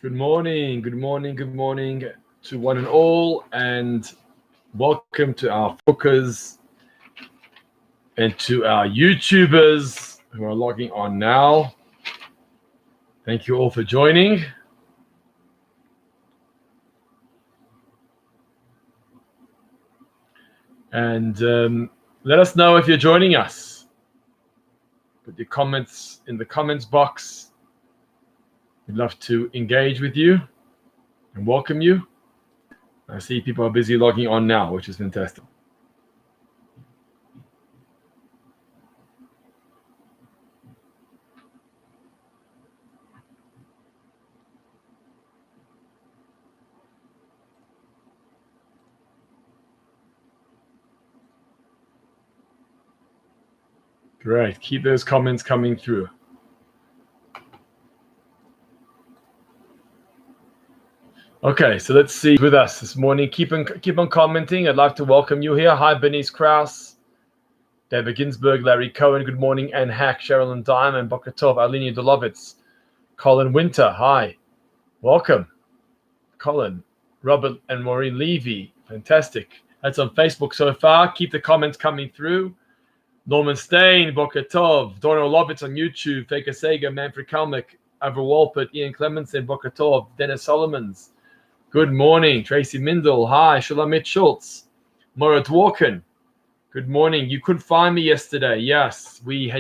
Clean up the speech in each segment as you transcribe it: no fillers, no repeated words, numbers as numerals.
Good morning, good morning, good morning to one and all, and welcome to our Fookers and to our YouTubers who are logging on now. Thank you all for joining. And let us know if you're joining us. Put your comments in the comments box. We'd love to engage with you and welcome you. I see people are busy logging on now, which is fantastic. Great. Keep those comments coming through. Okay, so let's see with us this morning. Keep on commenting. I'd like to welcome you here. Hi, Bernice Krause, David Ginsburg, Larry Cohen. Good morning, Anne Hack, Sherilyn Diamond, Boker Tov, Alini Dolovitz, Colin Winter. Hi, welcome, Colin, Robert and Maureen Levy. Fantastic. That's on Facebook so far. Keep the comments coming through. Norman Stain, Boker Tov, Donna Lovitz on YouTube, Faker Sega, Manfred Kalmick, Avra Walpert, Ian Clemenson, Boker Tov, Dennis Solomons. Good morning, Tracy Mindel. Hi, Shulamit Schultz, Morat Dworkin. Good morning. You couldn't find me yesterday. Yes, we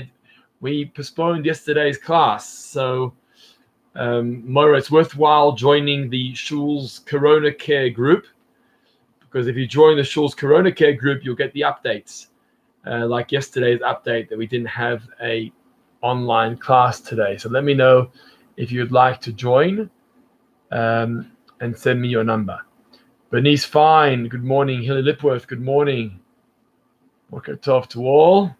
postponed yesterday's class. So, Moira, it's worthwhile joining the Shul's Corona Care group, because if you join the Shul's Corona Care group, you'll get the updates. Like yesterday's update that we didn't have a online class today. So let me know if you'd like to join. And send me your number. Bernice Fine, good morning. Hilly Lipworth, good morning. Boker Tov to all.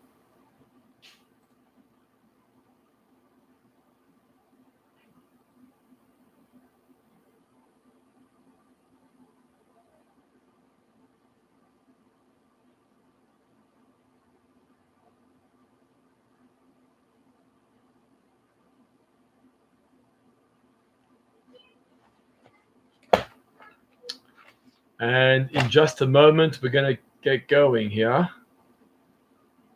And in just a moment, we're going to get going here.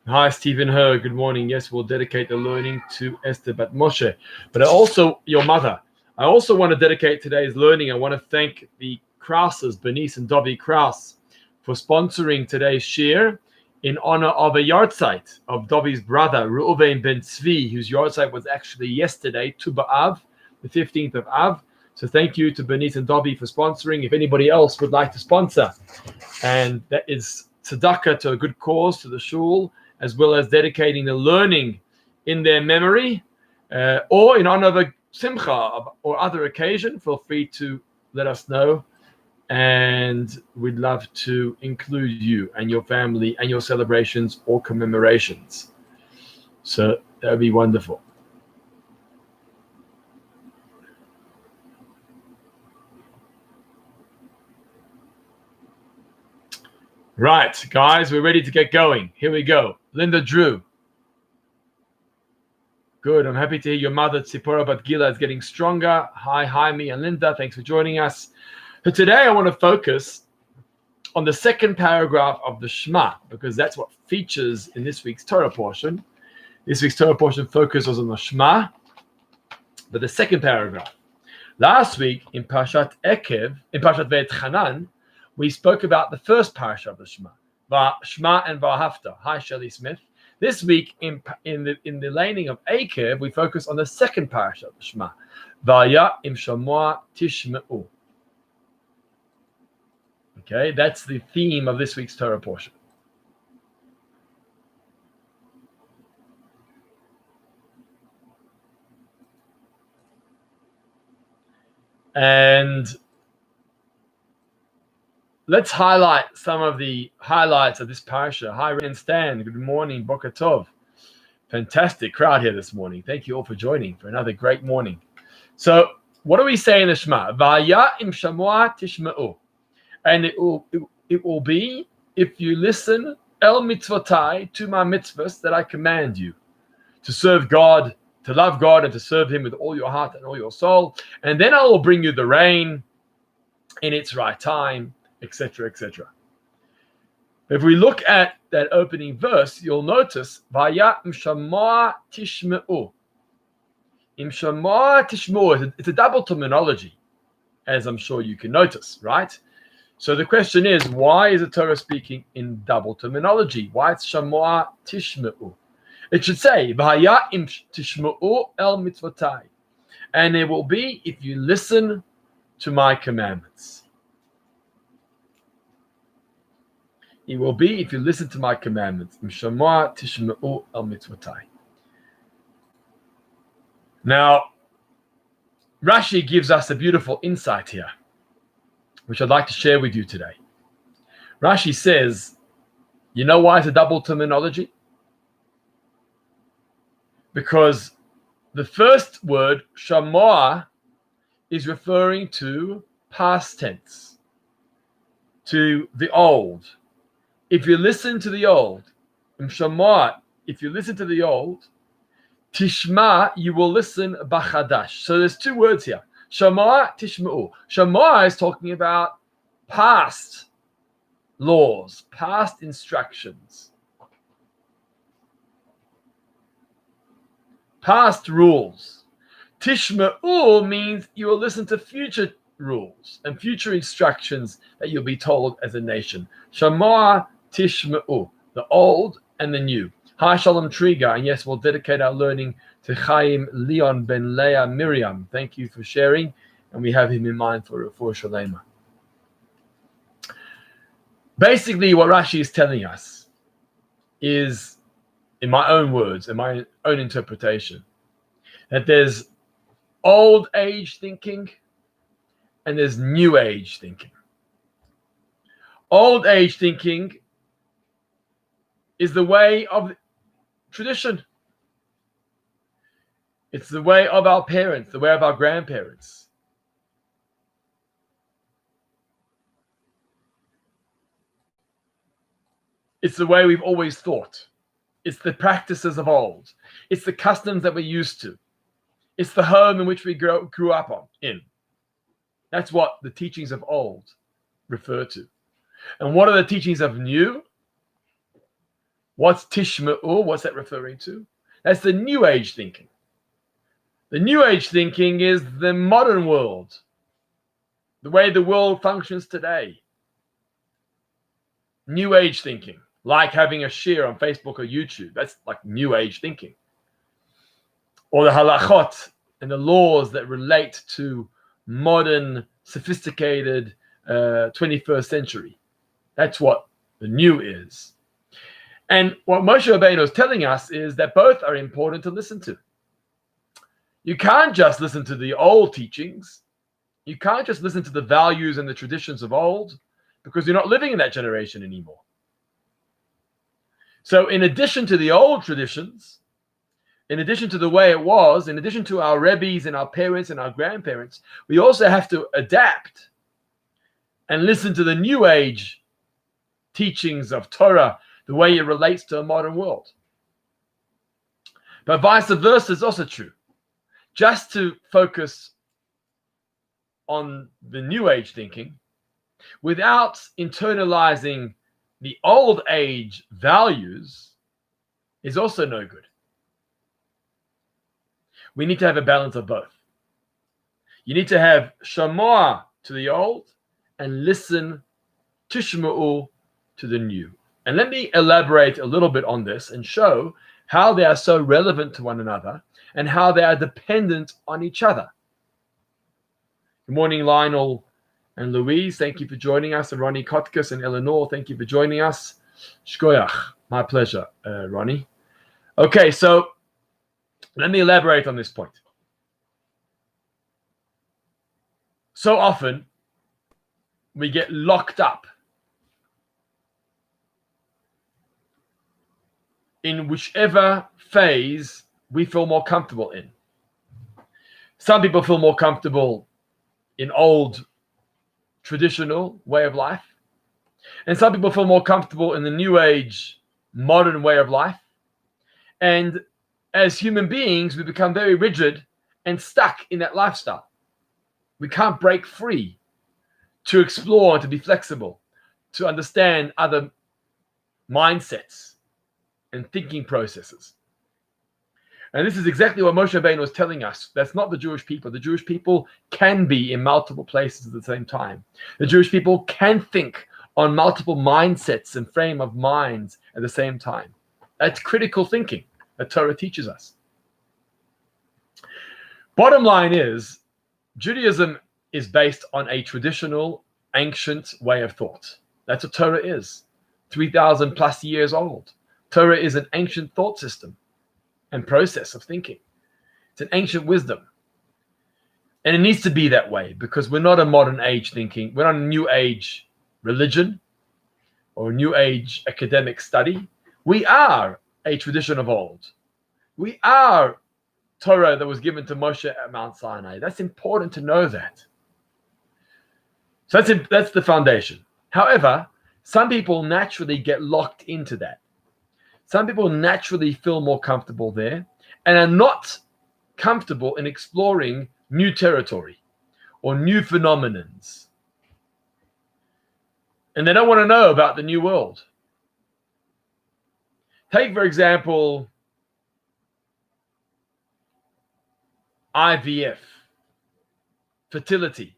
Hi, Stephen Her. Good morning. Yes, we'll dedicate the learning to Esther Bat Moshe. But your mother. I also want to dedicate today's learning. I want to thank the Krauses, Bernice and Dobby Kraus, for sponsoring today's shir in honor of a yahrzeit of Dobby's brother, Reuven Ben Tzvi, whose yahrzeit was actually yesterday, Tu B'Av, the 15th of Av. So thank you to Bernice and Dobby for sponsoring. If anybody else would like to sponsor, and that is tzedakah to a good cause, to the shul, as well as dedicating the learning in their memory, or in honor of a simcha or other occasion, feel free to let us know. And we'd love to include you and your family and your celebrations or commemorations. So that would be wonderful. Right, guys, we're ready to get going. Here we go. Linda Drew. Good. I'm happy to hear your mother, Tzipora Bat Gila, is getting stronger. Hi, Jaime and Linda. Thanks for joining us. So today I want to focus on the second paragraph of the Shema, because that's what features in this week's Torah portion. This week's Torah portion focuses on the Shema, but the second paragraph. Last week in Parshat Ekev, in Parshat Ve'etchanan, we spoke about the first parasha of the Shema, Shema and Va'ahavta. Hi, Shelley Smith. This week in the laning of Ekev, we focus on the second parasha of the Shema, Vaya im Shamoa Tishme'u. Okay, that's the theme of this week's Torah portion. And let's highlight some of the highlights of this parasha. Hi, Ren Stan. Good morning, Boker Tov. Fantastic crowd here this morning. Thank you all for joining for another great morning. So, what do we say in the Shema? Vaya im shamoa tishme'u. And it will be if you listen el mitzvotai, to my mitzvahs that I command you, to serve God to love God and to serve him with all your heart and all your soul. And then I will bring you the rain in its right time, etc., etc. If we look at that opening verse, you'll notice, Vaya imshamah tishme'u. Imshamah tishme'u. It's a double terminology, as I'm sure you can notice, right? So the question is, why is the Torah speaking in double terminology? Why it's shamah tishme'u? It should say, Vaya im tishme'u el mitzvotai. And it will be if you listen to my commandments. It will be if you listen to my commandments. Now, Rashi gives us a beautiful insight here, which I'd like to share with you today. Rashi says, you know why it's a double terminology? Because the first word, shamoah, is referring to past tense, to the old. If you listen to the old, if you listen to the old, tishma, you will listen bachadash. So there's two words here. Shama, tishma'u. Shama is talking about past laws, past instructions, past rules. Tishma'u means you will listen to future rules and future instructions that you'll be told as a nation. Shama, tishma'u, the old and the new. Hi, Shalom Triga, and yes, we'll dedicate our learning to Chaim Leon Ben Leah Miriam. Thank you for sharing, and we have him in mind for Shalema. Basically, what Rashi is telling us is, in my own words, in my own interpretation, that there's old age thinking and there's new age thinking. Old age thinking is the way of tradition. It's the way of our parents, the way of our grandparents. It's the way we've always thought. It's the practices of old. It's the customs that we're used to. It's the home in which we grew up in. That's what the teachings of old refer to. And what are the teachings of new? What's tishma'u? What's that referring to? That's the new age thinking. The new age thinking is the modern world, the way the world functions today. New age thinking, like having a share on Facebook or YouTube. That's like new age thinking. Or the halachot and the laws that relate to modern, sophisticated 21st century. That's what the new is. And what Moshe Rabbeinu is telling us is that both are important to listen to. You can't just listen to the old teachings. You can't just listen to the values and the traditions of old, because you're not living in that generation anymore. So in addition to the old traditions, in addition to the way it was, in addition to our rebbes and our parents and our grandparents, we also have to adapt and listen to the new age teachings of Torah, the way it relates to a modern world. But vice versa is also true. Just to focus on the new age thinking without internalizing the old age values is also no good. We need to have a balance of both. You need to have shamoah to the old and listen tishma'u to the new. And let me elaborate a little bit on this and show how they are so relevant to one another and how they are dependent on each other. Good morning, Lionel and Louise. Thank you for joining us. And Ronnie Kotkas and Eleanor, thank you for joining us. Shkoyach. My pleasure, Ronnie. Okay, so let me elaborate on this point. So often, we get locked up in whichever phase we feel more comfortable in. Some people feel more comfortable in old, traditional way of life. And some people feel more comfortable in the new age, modern way of life. And as human beings, we become very rigid and stuck in that lifestyle. We can't break free to explore and to be flexible, to understand other mindsets and thinking processes. And this is exactly what Moshe Rabbeinu was telling us. That's not the Jewish people. The Jewish people can be in multiple places at the same time. The Jewish people can think on multiple mindsets and frame of minds at the same time. That's critical thinking that Torah teaches us. Bottom line is, Judaism is based on a traditional, ancient way of thought. That's what Torah is. 3,000 plus years old. Torah is an ancient thought system and process of thinking. It's an ancient wisdom. And it needs to be that way because we're not a modern age thinking. We're not a new age religion or a new age academic study. We are a tradition of old. We are Torah that was given to Moshe at Mount Sinai. That's important to know that. So that's the foundation. However, some people naturally get locked into that. Some people naturally feel more comfortable there and are not comfortable in exploring new territory or new phenomenons. And they don't want to know about the new world. Take, for example, IVF, fertility,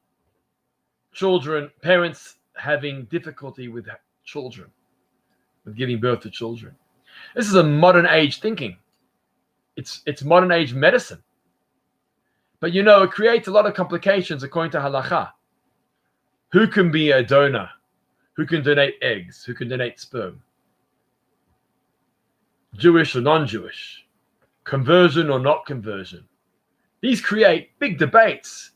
children, parents having difficulty with children, with giving birth to children. This is a modern age thinking. It's modern age medicine. But it creates a lot of complications according to halakha. Who can be a donor? Who can donate eggs? Who can donate sperm? Jewish or non-Jewish? Conversion or not conversion? These create big debates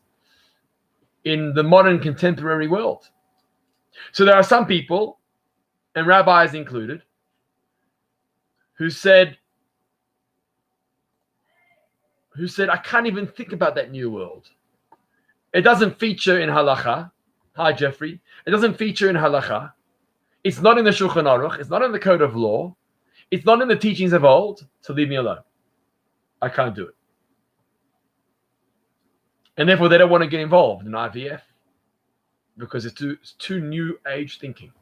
in the modern contemporary world. So there are some people, and rabbis included, who said, I can't even think about that new world. It doesn't feature in halakha. Hi, Jeffrey. It doesn't feature in halakha. It's not in the Shulchan Aruch. It's not in the code of law. It's not in the teachings of old. So leave me alone. I can't do it. And therefore, they don't want to get involved in IVF because it's too new age thinking.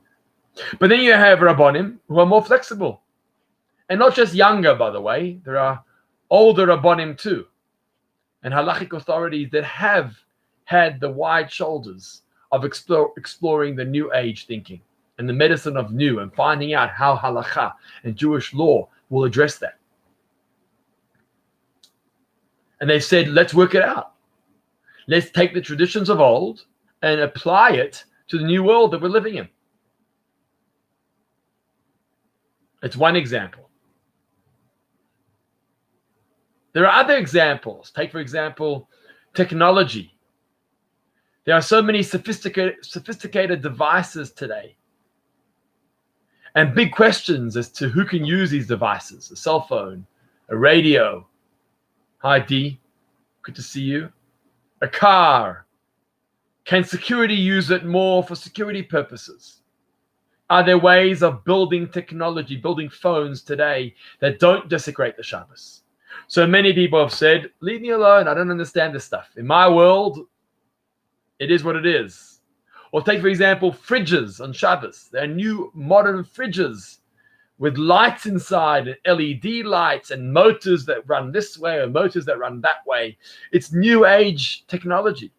But then you have Rabbonim who are more flexible. And not just younger, by the way. There are older Rabbonim too. And halachic authorities that have had the wide shoulders of exploring the new age thinking and the medicine of new and finding out how halakha and Jewish law will address that. And they said, let's work it out. Let's take the traditions of old and apply it to the new world that we're living in. It's one example. There are other examples. Take, for example, technology. There are so many sophisticated devices today. And big questions as to who can use these devices. A cell phone, a radio. Hi, Dee. Good to see you. A car. Can security use it more for security purposes? Are there ways of building technology, building phones today that don't desecrate the Shabbos? So many people have said, leave me alone. I don't understand this stuff. In my world, it is what it is. Or take, for example, fridges on Shabbos. There are new modern fridges with lights inside and LED lights and motors that run this way or motors that run that way. It's new age technology.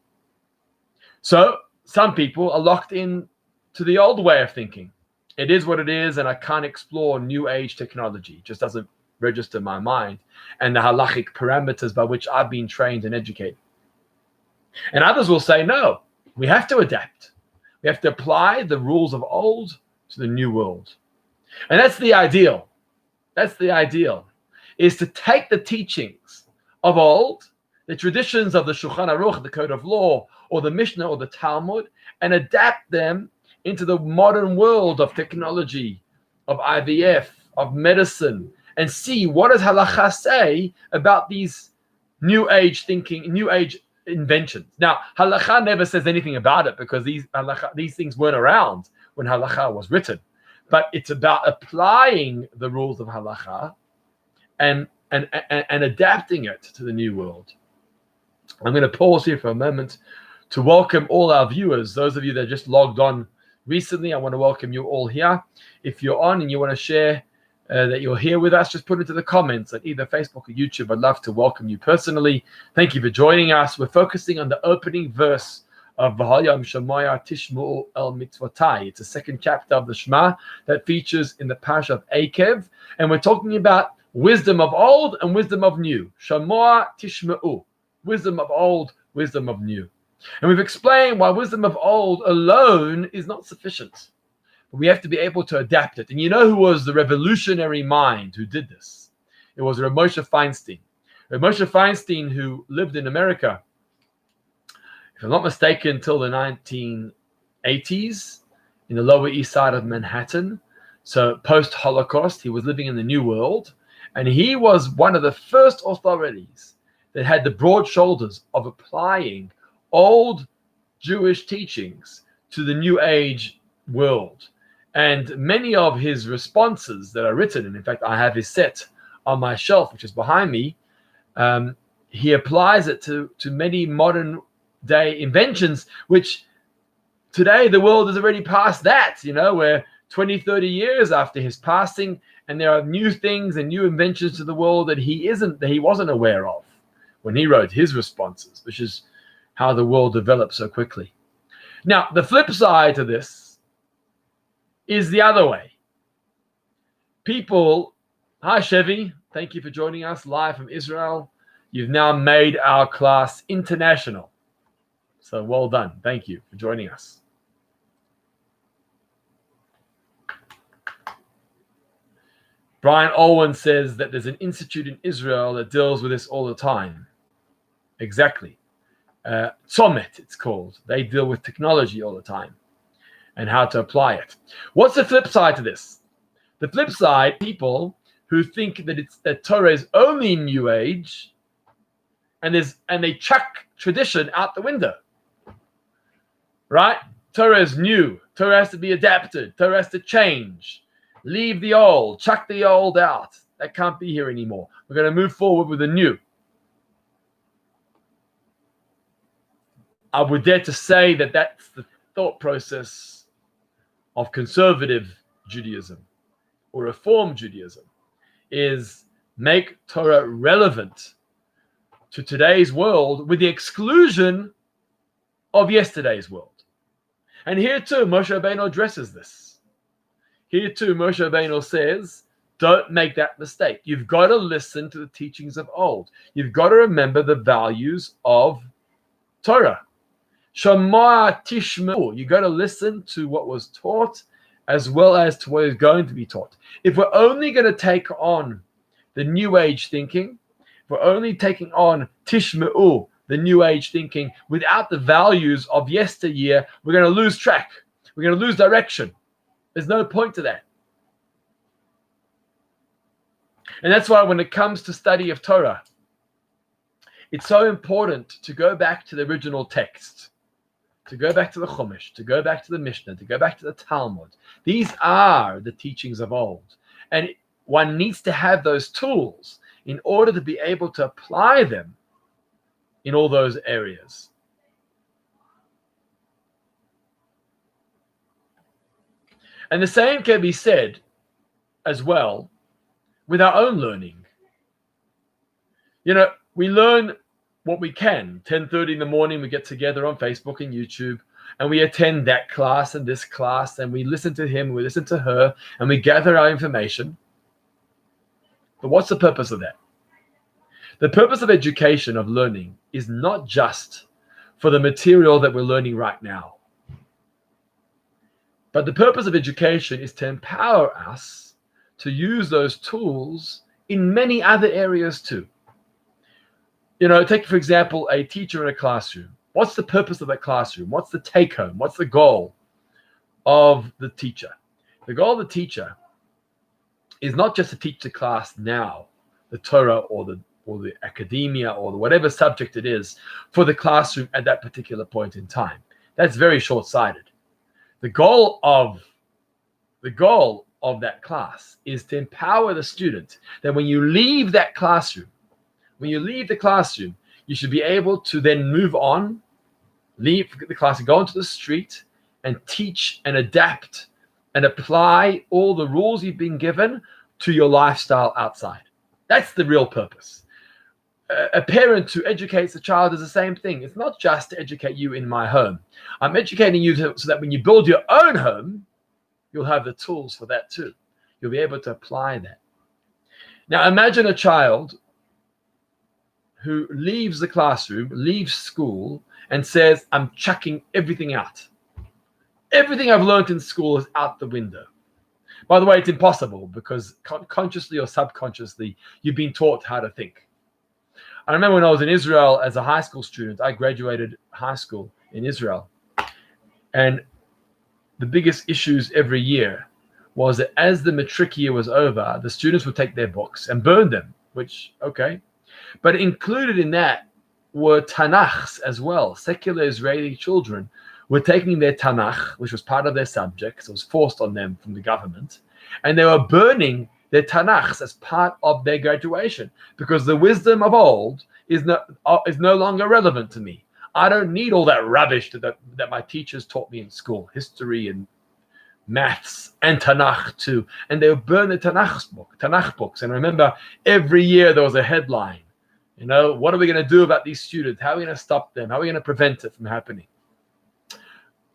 So some people are locked in to the old way of thinking. It is what it is, and I can't explore new age technology. It just doesn't register my mind and the halachic parameters by which I've been trained and educated. And others will say, no, we have to adapt. We have to apply the rules of old to the new world. And that's the ideal. That's the ideal, is to take the teachings of old, the traditions of the Shulchan Aruch, the Code of Law, or the Mishnah or the Talmud, and adapt them into the modern world of technology, of IVF, of medicine, and see what does halakha say about these new age thinking, new age inventions. Now, halakha never says anything about it because these things weren't around when halakha was written. But it's about applying the rules of halakha and and adapting it to the new world. I'm going to pause here for a moment to welcome all our viewers. Those of you that just logged on recently, I want to welcome you all here. If you're on and you want to share that you're here with us, just put it into the comments at either Facebook or YouTube. I'd love to welcome you personally. Thank you for joining us. We're focusing on the opening verse of V'hayom Shemaya Tishmu'u El Mitzvotai. It's the second chapter of the Shema that features in the Parsha of Akev. And we're talking about wisdom of old and wisdom of new. Shemoah Tishmu'u. Wisdom of old, wisdom of new. And we've explained why wisdom of old alone is not sufficient. We have to be able to adapt it. And you know who was the revolutionary mind who did this? It was Rav Moshe Feinstein. Rav Moshe Feinstein, who lived in America, if I'm not mistaken, until the 1980s in the Lower East Side of Manhattan. So post-Holocaust, he was living in the New World. And he was one of the first authorities that had the broad shoulders of applying old Jewish teachings to the New Age world. And many of his responses that are written, and in fact, I have his set on my shelf, which is behind me, he applies it to many modern day inventions, which today the world is already past that, we're 20, 30 years after his passing, and there are new things and new inventions to the world that he wasn't aware of when he wrote his responses, which is how the world developed so quickly. Now, the flip side to this is the other way. People, hi Chevy, thank you for joining us live from Israel. You've now made our class international. So well done. Thank you for joining us. Brian Owen says that there's an institute in Israel that deals with this all the time. Exactly. Tzomet, it's called. They deal with technology all the time and how to apply it. What's the flip side to this? The flip side, people who think that Torah is only New Age, and they chuck tradition out the window. Right? Torah is new. Torah has to be adapted. Torah has to change. Leave the old. Chuck the old out. That can't be here anymore. We're going to move forward with the new. I would dare to say that that's the thought process of conservative Judaism or Reform Judaism, is make Torah relevant to today's world with the exclusion of yesterday's world. And here too, Moshe Rabbeinu addresses this. Here too, Moshe Rabbeinu says, don't make that mistake. You've got to listen to the teachings of old. You've got to remember the values of Torah. Shema Tishmu. You've got to listen to what was taught as well as to what is going to be taught. If we're only going to take on the New Age thinking, if we're only taking on Tishmu, the New Age thinking, without the values of yesteryear, we're going to lose track. We're going to lose direction. There's no point to that. And that's why when it comes to study of Torah, it's so important to go back to the original text, to go back to the Chumash, to go back to the Mishnah, to go back to the Talmud. These are the teachings of old. And one needs to have those tools in order to be able to apply them in all those areas. And the same can be said as well with our own learning. We learn what we can. 10:30 in the morning, we get together on Facebook and YouTube, and we attend that class and this class, and we listen to him, we listen to her, and we gather our information. But what's the purpose of that? The purpose of education, of learning, is not just for the material that we're learning right now. But the purpose of education is to empower us to use those tools in many other areas too. Take, for example, a teacher in a classroom. What's the purpose of that classroom? What's the take home? What's the goal of the teacher? The goal of the teacher is not just to teach the class now, the Torah or the academia or whatever subject it is for the classroom at that particular point in time. That's very short-sighted. The goal of that class is to empower the student that when you leave that classroom, you should be able to then move on, leave the class and go into the street and teach and adapt and apply all the rules you've been given to your lifestyle outside. That's the real purpose. A parent who educates a child is the same thing. It's not just to educate you in my home. I'm educating you so that when you build your own home, you'll have the tools for that too. You'll be able to apply that. Now imagine a child who leaves the classroom, leaves school, and says, I'm chucking everything out. Everything I've learned in school is out the window. By the way, it's impossible because consciously or subconsciously, you've been taught how to think. I remember when I was in Israel as a high school student, I graduated high school in Israel. And the biggest issues every year was that as the matric year was over, the students would take their books and burn them, which, okay. But included in that were Tanakhs as well. Secular Israeli children were taking their Tanakh, which was part of their subjects. It was forced on them from the government. And they were burning their Tanakhs as part of their graduation because the wisdom of old is no longer relevant to me. I don't need all that rubbish that my teachers taught me in school, history and maths and Tanakh too. And they would burn the Tanakh books. And remember, every year there was a headline. You know, what are we going to do about these students? How are we going to stop them? How are we going to prevent it from happening?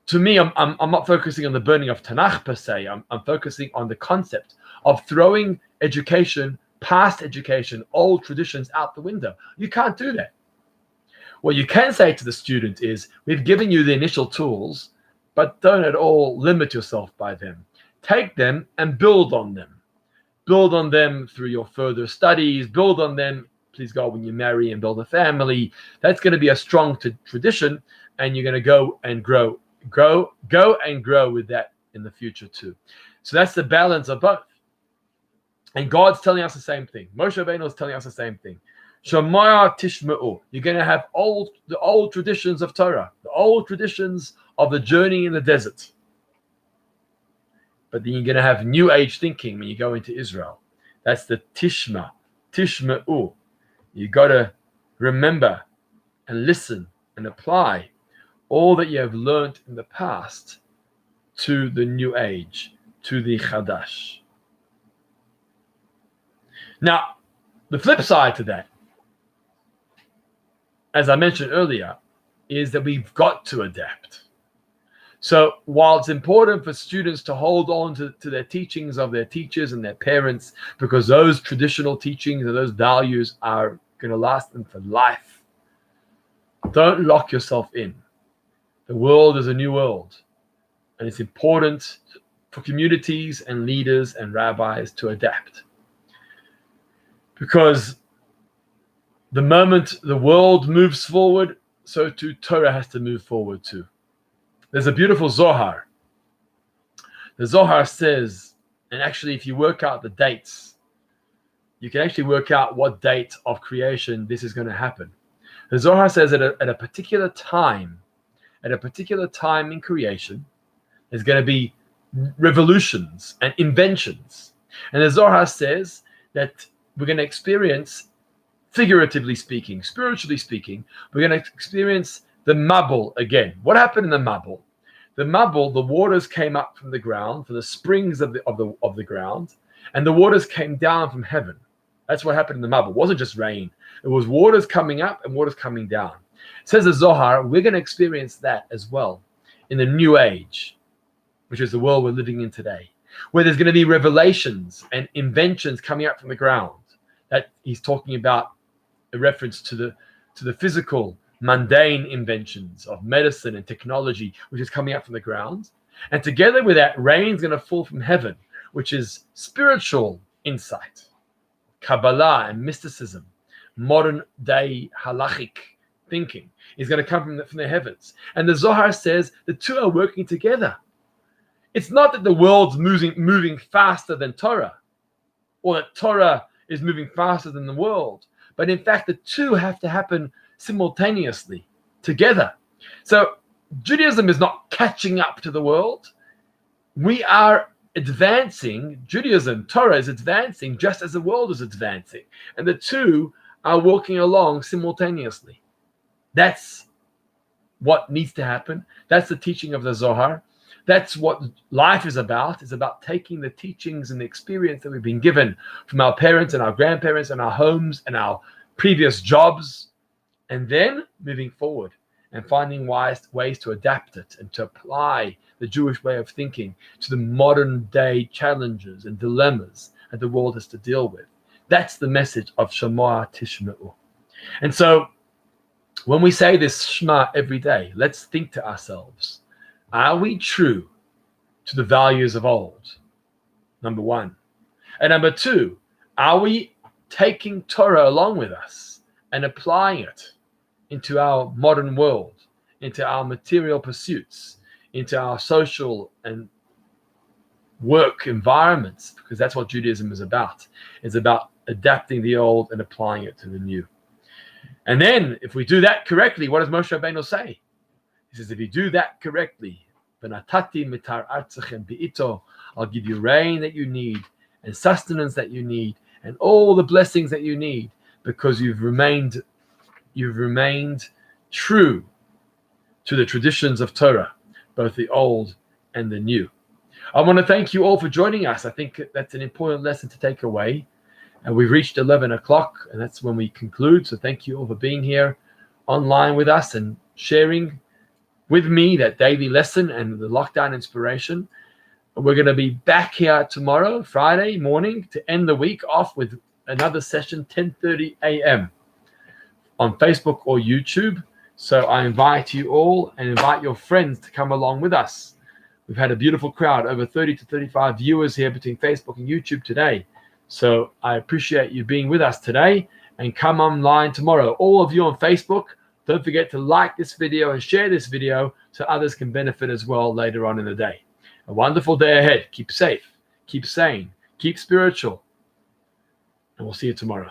To me, I'm not focusing on the burning of Tanakh per se. I'm focusing on the concept of throwing education, past education, old traditions out the window. You can't do that. What you can say to the student is, we've given you the initial tools, but don't at all limit yourself by them. Take them and build on them. Build on them through your further studies. Build on them, please God, when you marry and build a family. That's going to be a strong tradition, and you're going to go and grow with that in the future too. So that's the balance of both. And God's telling us the same thing. Moshe Rabbeinu is telling us the same thing. Shomaya tishma'u. You're going to have the old traditions of Torah, the old traditions of the journey in the desert. But then you're going to have new age thinking when you go into Israel. That's the tishma'u. You got to remember and listen and apply all that you have learned in the past to the new age, to the Chadash. Now, the flip side to that, as I mentioned earlier, is that we've got to adapt. So while it's important for students to hold on to their teachings of their teachers and their parents, because those traditional teachings and those values are going to last them for life, don't lock yourself in. The world is a new world, and it's important for communities and leaders and rabbis to adapt. Because the moment the world moves forward, so too Torah has to move forward too. There's a beautiful Zohar. The Zohar says, and actually if you work out the dates, you can actually work out what date of creation this is going to happen. The Zohar says that at a particular time in creation, there's going to be revolutions and inventions. And the Zohar says that we're going to experience, figuratively speaking, spiritually speaking, we're going to experience the Mabul again. What happened in the Mabul? The Mabul, the waters came up from the ground, from the springs of the ground, and the waters came down from heaven. That's what happened in the Mabul. It wasn't just rain. It was waters coming up and waters coming down. It says the Zohar, we're going to experience that as well in the new age, which is the world we're living in today, where there's going to be revelations and inventions coming up from the ground. That he's talking about a reference to the physical, mundane inventions of medicine and technology, which is coming up from the ground. And together with that, rain's going to fall from heaven, which is spiritual insight, Kabbalah and mysticism, modern day halachic thinking is going to come from the heavens. And the Zohar says the two are working together. It's not that the world's moving faster than Torah, or that Torah is moving faster than the world, but in fact the two have to happen simultaneously together. So Judaism is not catching up to the world. We are advancing, Judaism, Torah is advancing just as the world is advancing. And the two are walking along simultaneously. That's what needs to happen. That's the teaching of the Zohar. That's what life is about. It's about taking the teachings and the experience that we've been given from our parents and our grandparents and our homes and our previous jobs, and then moving forward and finding ways to adapt it and to apply the Jewish way of thinking to the modern day challenges and dilemmas that the world has to deal with. That's the message of Shema Tishma'u. And so when we say this Shema every day, let's think to ourselves, are we true to the values of old? Number one. And number two, are we taking Torah along with us and applying it into our modern world, into our material pursuits, into our social and work environments? Because that's what Judaism is about. It's about adapting the old and applying it to the new. And then if we do that correctly, what does Moshe Rabbeinu say? He says, if you do that correctly, I'll give you rain that you need and sustenance that you need and all the blessings that you need, because you've remained true to the traditions of Torah, both the old and the new. I want to thank you all for joining us. I think that's an important lesson to take away. And we've reached 11 o'clock, and that's when we conclude. So thank you all for being here online with us and sharing with me that daily lesson and the lockdown inspiration. We're going to be back here tomorrow, Friday morning, to end the week off with another session, 10:30 a.m. on Facebook or YouTube. So I invite you all and invite your friends to come along with us. We've had a beautiful crowd, over 30 to 35 viewers here between Facebook and YouTube today. So I appreciate you being with us today, and come online tomorrow. All of you on Facebook, don't forget to like this video and share this video so others can benefit as well later on in the day. A wonderful day ahead. Keep safe, keep sane, keep spiritual, and we'll see you tomorrow.